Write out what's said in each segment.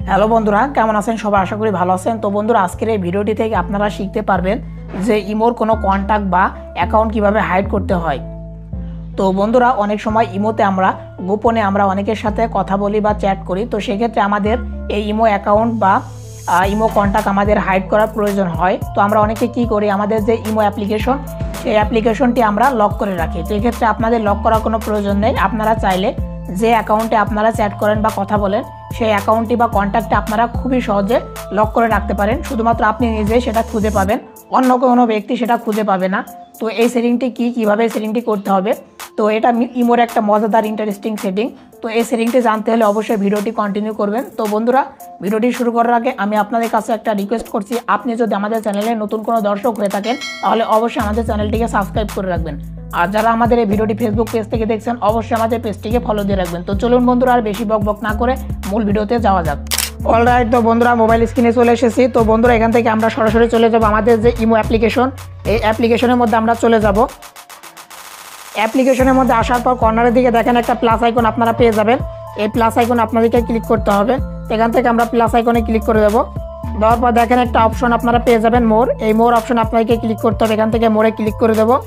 Hello বন্ধুরা, কেমন আছেন সবাই? আশা করি ভালো আছেন। তো বন্ধুরা, আজকের এই ভিডিওটি থেকে আপনারা শিখতে পারবেন যে ইমোর কোনো কন্ট্যাক্ট বা অ্যাকাউন্ট কিভাবে হাইড করতে হয়। তো বন্ধুরা, অনেক সময় ইমোতে আমরা গোপনে অনেকের সাথে কথা বলি বা চ্যাট করি। তো সেক্ষেত্রে আমাদের এই ইমো অ্যাকাউন্ট বা ইমো কন্ট্যাক্ট আমাদের হাইড করার প্রয়োজন হয়। তো আমরা অনেকে কি করি, আমাদের যে ইমো অ্যাপ্লিকেশন, সেই অ্যাপ্লিকেশনটি আমরা লক করে রাখি। তো এক্ষেত্রে আপনাদের লক করার কোনো প্রয়োজন নেই। আপনারা চাইলে যে অ্যাকাউন্টে আপনারা চ্যাট করেন বা কথা বলেন, সেই অ্যাকাউন্টটি বা কন্ট্যাক্টে আপনারা খুবই সহজে লক করে রাখতে পারেন। শুধুমাত্র আপনি নিজেই সেটা খুঁজে পাবেন, অন্য কোনো ব্যক্তি সেটা খুঁজে পাবে না। তো এই সেটিংটি কীভাবে সেটিংটি করতে হবে, তো এটা ইমোর একটা মজাদার ইন্টারেস্টিং সেটিং। তো এই সেটিংটি জানতে হলে অবশ্যই ভিডিওটি কন্টিনিউ করবেন। তো বন্ধুরা, ভিডিওটি শুরু করার আগে আমি আপনাদের কাছে একটা রিকোয়েস্ট করছি, আপনি যদি আমাদের চ্যানেলে নতুন কোনো দর্শক হয়ে থাকেন তাহলে অবশ্যই আমাদের চ্যানেলটিকে সাবস্ক্রাইব করে রাখবেন। আর যারা আমাদের এই ভিডিওটি ফেসবুক পেজ থেকে দেখছেন, অবশ্যই আমাদের পেজটিকে ফলো দিয়ে রাখবেন। তো চলুন বন্ধুরা, আর বেশি বক না করে মূল ভিডিওতে যাওয়া যাক। অলরাইট, তো বন্ধুরা, মোবাইল স্ক্রিনে চলে এসেছি। তো বন্ধুরা, এখান থেকে আমরা সরাসরি চলে যাব আমাদের যে ইমো অ্যাপ্লিকেশন, এই অ্যাপ্লিকেশনের মধ্যে আমরা চলে যাব। অ্যাপ্লিকেশনের মধ্যে আসার পর কর্নারের দিকে দেখেন একটা প্লাস আইকন আপনারা পেয়ে যাবেন। এই প্লাস আইকন আপনাদেরকে ক্লিক করতে হবে। এখান থেকে আমরা প্লাস আইকনে ক্লিক করে দেবো। দেওয়ার পর দেখেন একটা অপশন আপনারা পেয়ে যাবেন মোর। এই মোর অপশন আপনাদেরকে ক্লিক করতে হবে। এখান থেকে মোরে ক্লিক করে দেবো।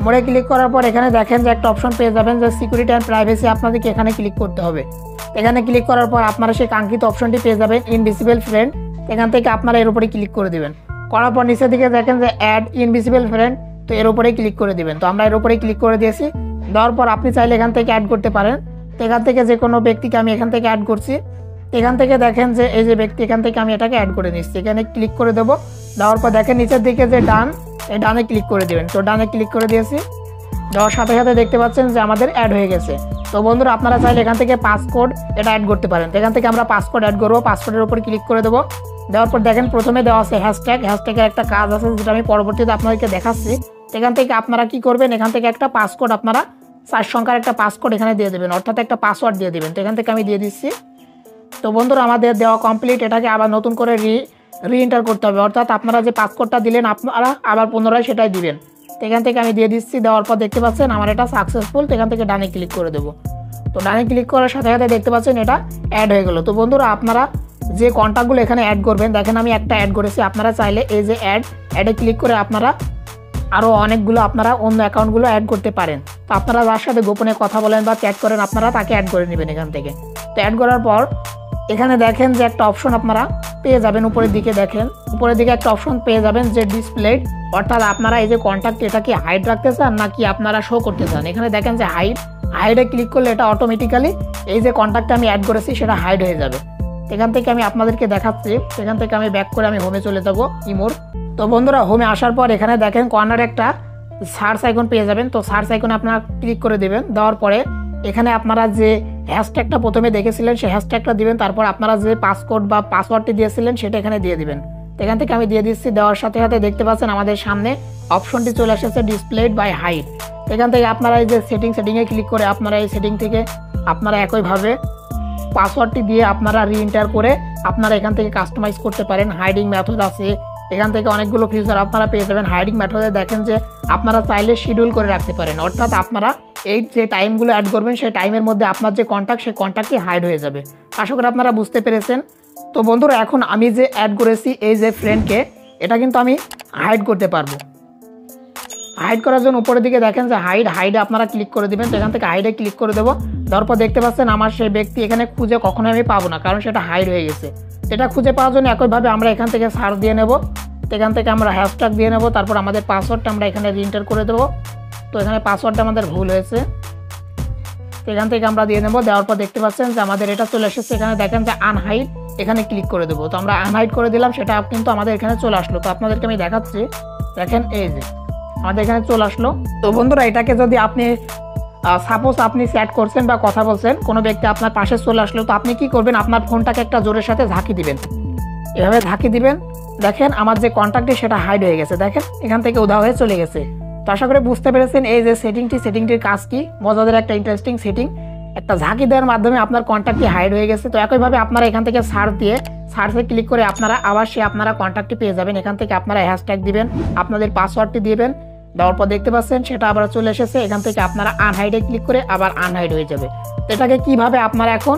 মোড়ে ক্লিক করার পর এখানে দেখেন যে একটা অপশন পেয়ে যাবেন যে সিকিউরিটি অ্যান্ড প্রাইভেসি, আপনাদেরকে এখানে ক্লিক করতে হবে। এখানে ক্লিক করার পর আপনারা সেই কাঙ্ক্ষিত অপশনটি পেয়ে যাবেন, ইনভিজিবল ফ্রেন্ড। এখান থেকে আপনারা এর উপরে ক্লিক করে দেবেন। করার পর নিচের দিকে দেখেন যে অ্যাড ইনভিজিবল ফ্রেন্ড, তো এর উপরেই ক্লিক করে দেবেন। তো আমরা এর উপরেই ক্লিক করে দিয়েছি। দেওয়ার পর আপনি চাইলে এখান থেকে অ্যাড করতে পারেন। তো এখান থেকে যে কোনো ব্যক্তিকে আমি এখান থেকে অ্যাড করছি। এখান থেকে দেখেন যে এই যে ব্যক্তি, এখান থেকে আমি এটাকে অ্যাড করে নিচ্ছি। এখানে ক্লিক করে দেবো। দেওয়ার পর দেখেন নিচের দিকে যে ডান, এই ডানে ক্লিক করে দেবেন। তো ডানে ক্লিক করে দিয়েছি। দেওয়ার সাথে সাথে দেখতে পাচ্ছেন যে আমাদের অ্যাড হয়ে গেছে। তো বন্ধুরা, আপনারা চাইলে এখান থেকে পাসকোড এটা অ্যাড করতে পারেন। তো এখান থেকে আমরা পাসকোড অ্যাড করবো। পাসকোডের উপর ক্লিক করে দেবো। দেওয়ার পর দেখেন প্রথমে দেওয়া আছে হ্যাশট্যাগের একটা কাজ আছে, যেটা আমি পরবর্তীতে আপনাদেরকে দেখাচ্ছি। এখান থেকে আপনারা কি করবেন, এখান থেকে একটা পাসকোড আপনারা 4 সংখ্যার একটা পাসকোড এখানে দিয়ে দেবেন, অর্থাৎ একটা পাসওয়ার্ড দিয়ে দেবেন। তো এখান থেকে আমি দিয়ে দিচ্ছি। তো বন্ধুরা, আমাদের দেওয়া কমপ্লিট। এটাকে আবার নতুন করে রিএন্টার করতে হবে, অর্থাৎ আপনারা যে পাসকোডটা দিলেন আপনারা আবার পুনরায় সেটাই দিবেন। তো এখান থেকে আমি দিয়ে দিচ্ছি। দেওয়ার পর দেখতে পাচ্ছেন আমার এটা সাকসেসফুল। তো এখান থেকে ডানে ক্লিক করে দেবো। তো ডানে ক্লিক করার সাথে সাথে দেখতে পাচ্ছেন এটা অ্যাড হয়ে গেল। তো বন্ধুরা, আপনারা যে কন্ট্যাক্টগুলো এখানে অ্যাড করবেন, দেখেন আমি একটা অ্যাড করেছি। আপনারা চাইলে এই যে অ্যাডে ক্লিক করে আপনারা আরও অনেকগুলো আপনারা অন্য অ্যাকাউন্টগুলো অ্যাড করতে পারেন। তো আপনারা যার সাথে গোপনে কথা বলেন বা চ্যাট করেন, আপনারা তাকে অ্যাড করে নেবেন এখান থেকে। তো অ্যাড করার পর এখানে দেখেন যে একটা অপশন আপনারা পেয়ে যাবেন। উপরের দিকে দেখেন, উপরের দিকে একটা অপশন পেয়ে যাবেন যে ডিসপ্লেড, অর্থাৎ আপনারা এই যে কন্ট্যাক্ট, এটা কি হাইড রাখতে চান নাকি আপনারা শো করতে চান। এখানে দেখেন যে হাইডে ক্লিক করলে এটা অটোমেটিক্যালি এই যে কন্ট্যাক্টটা আমি অ্যাড করেছি সেটা হাইড হয়ে যাবে। এখান থেকে আমি আপনাদেরকে দেখাচ্ছি। এখান থেকে আমি ব্যাক করে আমি হোমে চলে যাবো ইমোর। তো বন্ধুরা, হোমে আসার পর এখানে দেখেন কর্নারে একটা সার্চ আইকন পেয়ে যাবেন। তো সার্চ আইকনে আপনারা ক্লিক করে দেবেন। দেওয়ার পরে এখানে আপনারা যে হ্যাশট্যাগটা প্রথমে দেখেছিলেন সেই হ্যাশট্যাগটা দিবেন। তারপর আপনারা যে পাসকোড বা পাসওয়ার্ডটি দিয়েছিলেন সেটা এখানে দিয়ে দিবেন। এখান থেকে আমি দিয়ে দিচ্ছি। দেওয়ার সাথে সাথে দেখতে পাচ্ছেন আমাদের সামনে অপশনটি চলে এসেছে ডিসপ্লেড বাই হাইড। এখান থেকে আপনারা এই যে সেটিংয়ে ক্লিক করে আপনারা এই সেটিং থেকে আপনারা একইভাবে পাসওয়ার্ডটি দিয়ে আপনারা রিএন্টার করে আপনারা এখান থেকে কাস্টমাইজ করতে পারেন। হাইডিং মেথড আছে, এখান থেকে অনেকগুলো ফিচার আপনারা পেয়ে যাবেন। হাইডিং মেথডে দেখেন যে আপনারা চাইলে শিডিউল করে রাখতে পারেন, অর্থাৎ আপনারা এই যে টাইমগুলো অ্যাড করবেন সেই টাইমের মধ্যে আপনার যে কন্ট্যাক্ট, সেই কন্ট্যাক্টটি হাইড হয়ে যাবে। আশা করি আপনারা বুঝতে পেরেছেন। তো বন্ধুরা, এখন আমি যে অ্যাড করেছি এই যে ফ্রেন্ডকে, এটা কিন্তু আমি হাইড করতে পারবো। হাইড করার জন্য উপরের দিকে দেখেন যে হাইডে আপনারা ক্লিক করে দেবেন। তো এখান থেকে হাইডে ক্লিক করে দেবো। দেওয়ার পর দেখতে পাচ্ছেন আমার সেই ব্যক্তি এখানে খুঁজে কখনো আমি পাবো না, কারণ সেটা হাইড হয়ে গেছে। এটা খুঁজে পাওয়ার জন্য একইভাবে আমরা এখান থেকে সার্চ দিয়ে নেব। তো এখান থেকে আমরা হ্যাশট্যাগ দিয়ে নেব। তারপর আমাদের পাসওয়ার্ডটা আমরা এখানে রিএন্টার করে দেবো। তো এখানে পাসওয়ার্ডটা আমাদের ভুল হয়েছে। তো এখান থেকে আমরা দিয়ে নেব। দেওয়ার পর দেখতে পাচ্ছেন যে আমাদের এটা চলে এসেছে। এখানে দেখেন যে আনহাইড, এখানে ক্লিক করে দেবো। তো আমরা আনহাইড করে দিলাম, সেটা কিন্তু আমাদের এখানে চলে আসলো। তো আপনাদেরকে আমি দেখাচ্ছি, দেখেন এই যে আমাদের এখানে চলে আসলো। তো বন্ধুরা, এটাকে যদি আপনি সাপোজ আপনি চ্যাট করছেন বা কথা বলছেন, কোনো ব্যক্তি আপনার পাশে চলে আসলো, তো আপনি কি করবেন, আপনার ফোনটাকে একটা জোরের সাথে ঝাঁকি দিবেন। এভাবে ঝাঁকি দিবেন। দেখেন আমার যে কন্ট্যাক্টটি সেটা হাইড হয়ে গেছে। দেখেন এখান থেকে উধাও হয়ে চলে গেছে। তো আশা করি বুঝতে পেরেছেন এই যে সেটিংটির কাজ কি। মজাদার একটা ইন্টারেস্টিং সেটিং। একটা ঝাঁকি দেওয়ার মাধ্যমে আপনার কন্ট্যাক্টটি হাইড হয়ে গেছে। তো একইভাবে আপনারা এখান থেকে সার্চে ক্লিক করে আপনারা আবার আপনারা কন্ট্যাক্টটি পেয়ে যাবেন। এখান থেকে আপনারা হ্যাশট্যাগ দিবেন, আপনাদের পাসওয়ার্ডটি দিবেন। দেওয়ার পর দেখতে পাচ্ছেন সেটা আবার চলে এসেছে। এখান থেকে আপনারা আনহাইডে ক্লিক করে আবার আনহাইড হয়ে যাবে। তো এটাকে কিভাবে আপনারা এখন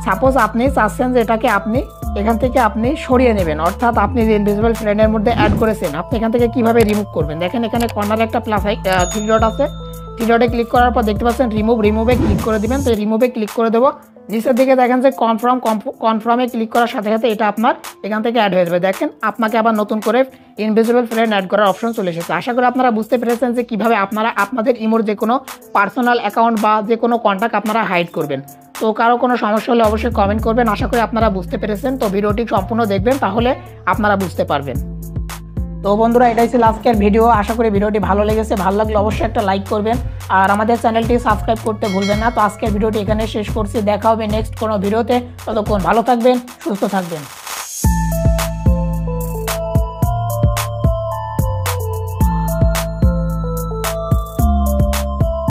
সাপোজ আপনি চাচ্ছেন যে এটাকে আপনি এখান থেকে আপনি সরিয়ে নেবেন, অর্থাৎ আপনি যে ইনভিজিবল ফ্রেন্ডের মধ্যে অ্যাড করেছেন আপনি এখান থেকে কিভাবে রিমুভ করবেন। দেখেন এখানে কর্নারে একটা প্লাস থ্রি ডট আছে, থ্রি ডটে ক্লিক করার পর দেখতে পাচ্ছেন রিমুভে ক্লিক করে দিবেন। তো রিমুভে ক্লিক করে দেবো, নিচের দিকে দেখেন যে কনফার্মে ক্লিক করার সাথে সাথে এটা আপনার এখান থেকে অ্যাড হয়ে যাবে। দেখেন আপনাকে আবার নতুন করে ইনভিজিবল ফ্রেন্ড অ্যাড করার অপশন চলে এসেছে। আশা করি আপনারা বুঝতে পেরেছেন যে কীভাবে আপনারা আপনাদের ইমোর যে কোনো পার্সোনাল অ্যাকাউন্ট বা যে কোনো কন্ট্যাক্ট আপনারা হাইড করবেন। তো কারো কোনো সমস্যা হলে অবশ্যই কমেন্ট করবেন। আশা করি আপনারা বুঝতে পেরেছেন। তো ভিডিওটি সম্পূর্ণ দেখবেন, তাহলে আপনারা বুঝতে পারবেন। তো বন্ধুরা, এটাই ছিল আজকের ভিডিও। আশা করি ভিডিওটি ভালো লেগেছে। ভালো লাগলে অবশ্যই একটা লাইক করবেন আর আমাদের চ্যানেলটি সাবস্ক্রাইব করতে ভুলবেন না। তো আজকের ভিডিওটি এখানে শেষ করছি, দেখা হবে নেক্সট কোনো ভিডিওতে। ততক্ষণ ভালো থাকবেন, সুস্থ থাকবেন।